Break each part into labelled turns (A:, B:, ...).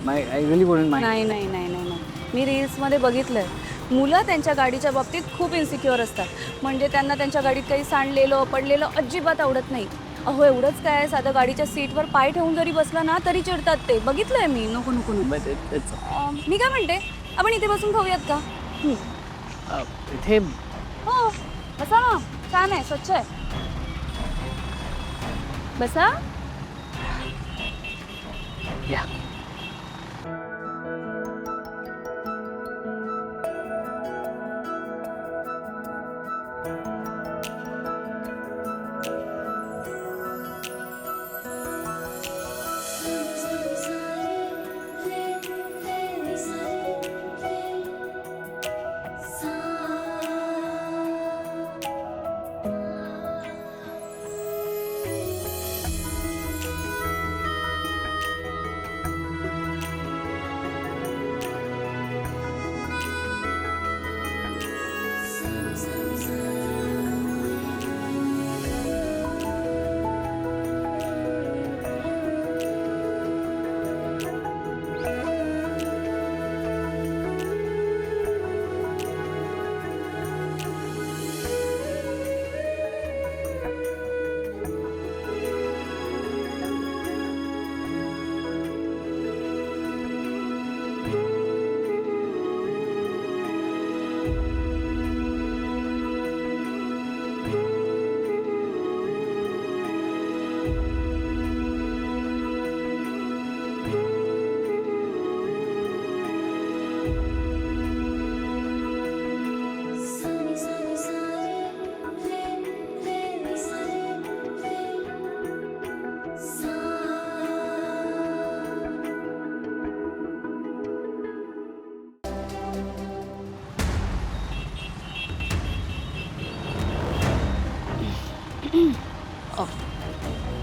A: I really wouldn't mind.
B: नाही नाही नाही नाही नाही, मी रील्समध्ये बघितलंय. मुलं त्यांच्या गाडीच्या बाबतीत खूप इन्सिक्युअर असतात. म्हणजे त्यांना त्यांच्या गाडीत काही सांडलेलं पडलेलं अजिबात आवडत नाही. अहो एवढंच काय, साधं गाडीच्या सीटवर पाय ठेवून जरी बसला ना तरी चिडतात ते. बघितलंय मी. नको नको नको.
A: बट इट्स
B: मी काय म्हणते, आपण इथे बसून खाऊयात का?
A: इथे
B: हो बसा ना, छान आहे, स्वच्छ आहे. बसा.
A: या.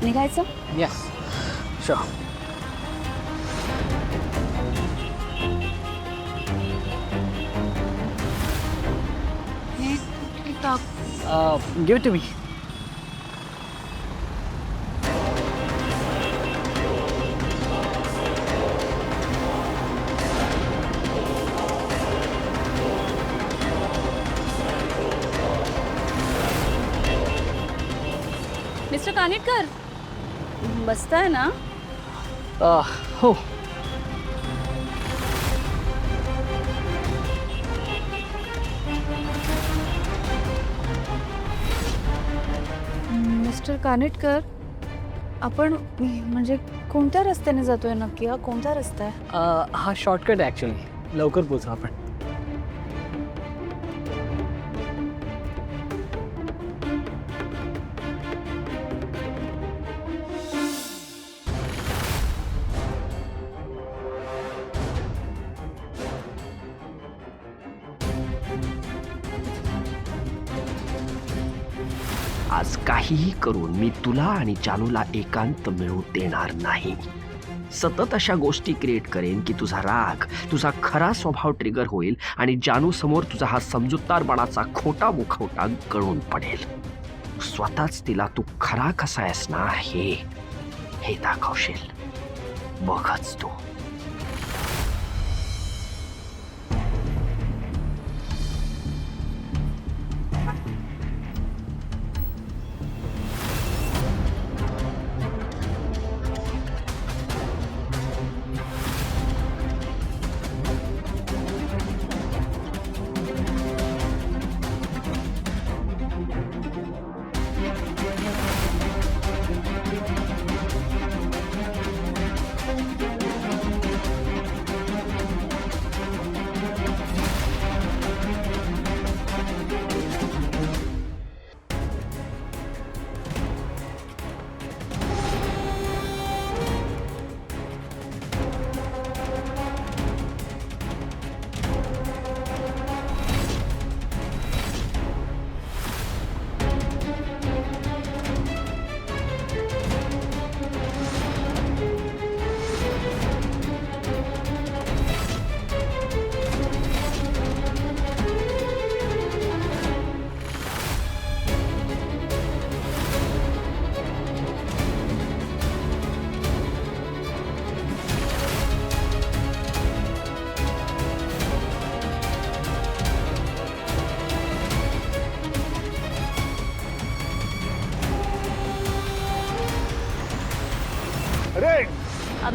B: निघायचं?
A: Yes sure.
B: हे टाक.
A: Give it to me.
B: Mister Kanitkar, बसताय ना?
A: हो.
B: मिस्टर कानिटकर, आपण म्हणजे कोणत्या रस्त्याने जातोय नक्की? हा कोणता रस्ता आहे?
A: हा शॉर्टकट आहे ॲक्च्युली. लवकर पोचू आपण.
C: आज काहीही करून मी तुला आणि जानूला एकांत मिळू देणार नाही. सतत अशा गोष्टी क्रिएट करेन की तुझा राग, तुझा खरा स्वभाव ट्रिगर होईल आणि जानू समोर तुझा हा समजूतदारपणाचा खोटा मुखवटा गळून पडेल. स्वतःच तिला तू खरा कसा आहेस ना हे दाखवशील. बघच तू.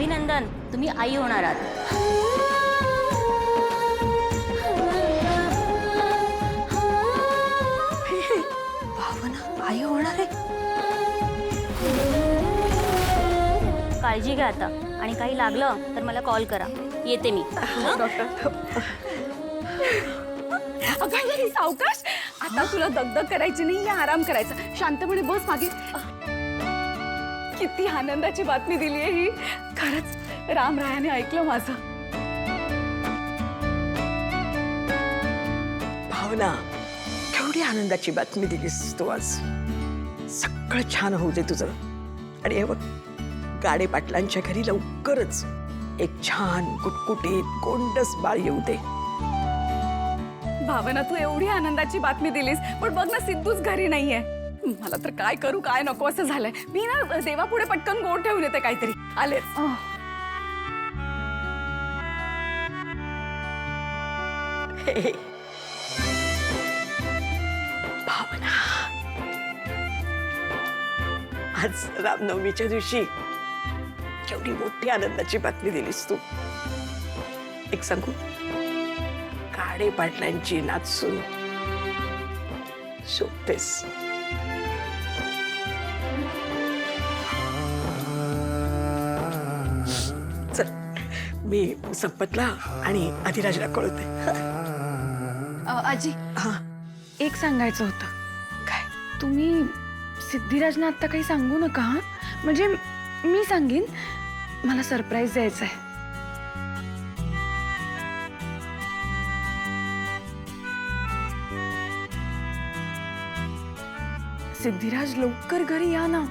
D: अभिनंदन, तुम्ही आई होणार आहात.
E: भावना आई होणार आहे.
D: काळजी घ्या आता आणि काही लागलं तर मला कॉल करा. येते मी.
B: अगं सावकाश, आता तुला दगदग करायची नाही, या आराम करायचा. शांतपणे बस मागे. किती आनंदाची बातमी दिली आहे ही. खरंच रामरायाने ऐकलं माझं.
E: भावना, केवढी आनंदाची बातमी दिलीस तू आज. सगळं छान होऊ दे तुझं. आणि हे बघ, गाडे पाटलांच्या घरी लवकरच एक छान कुटकुटीत गोंडस बाळ येऊ दे.
B: भावना, तू एवढी आनंदाची बातमी दिलीस, पण बघ ना, सिद्धूच घरी नाहीये. मला तर काय करू काय नको असं झालंय. मी ना देवापुढे पटकन गोड ठेवून येते काहीतरी. आलेच.
E: हे. भावना, आज रामनवमीच्या दिवशी केवढी मोठी आनंदाची बातमी दिलीस तू. एक सांगू, गाडे पाटलांची नाचून शोभतेस. चल, मी संपतला आणि अधिराजला कळवते.
F: आजी,
E: हा,
F: एक सांगायचं होतं.
E: काय?
F: तुम्ही सिद्धिराजना आत्ता काही सांगू नका हा. म्हणजे मी सांगेन, मला सरप्राईज द्यायचं आहे. सिद्धिराज, लवकर घरी या ना.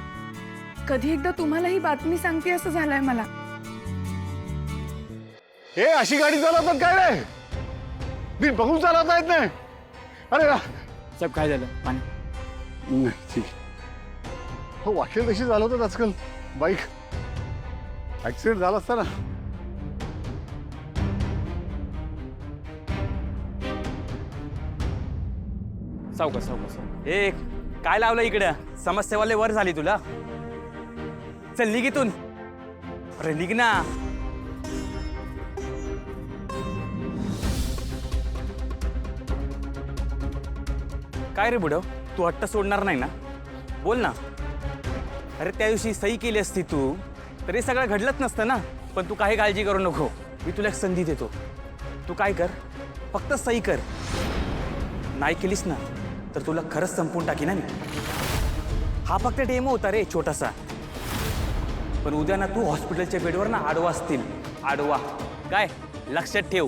F: कधी एकदा तुम्हाला ही बातमी सांगते असं झालंय मला.
G: हे अशी गाडी चालवतात काय रे? नीट बघून चालवता येत नाही. अरे
A: साहेब, काय झालं? पाणी.
G: नाही, ठीक. हो, वाकेल तशी चालवतात आजकाल बाईक. ऍक्सिडेंट झाला असता ना.
A: सावकाश सावकाश.
H: ए, काय लावलं इकडं? समस्येवाले वर झाली तुला. चल निघ इथून. अरे निघ ना. काय रे बुडव, तू हट्ट सोडणार नाही ना? बोल ना. अरे त्या दिवशी सही केली असती तू तर हे सगळं घडलंच नसतं ना. पण तू काही काळजी करू नको, मी तुला एक संधी देतो. तू काय कर, फक्त सही कर. नाही केलीस ना तर तुला खरंच संपून टाकी ना मी. हा फक्त डेमो होता रे, छोटासा. पण उद्या ना तू हॉस्पिटलच्या बेडवर ना आडवा असतील. आडवा काय, लक्षात ठेव.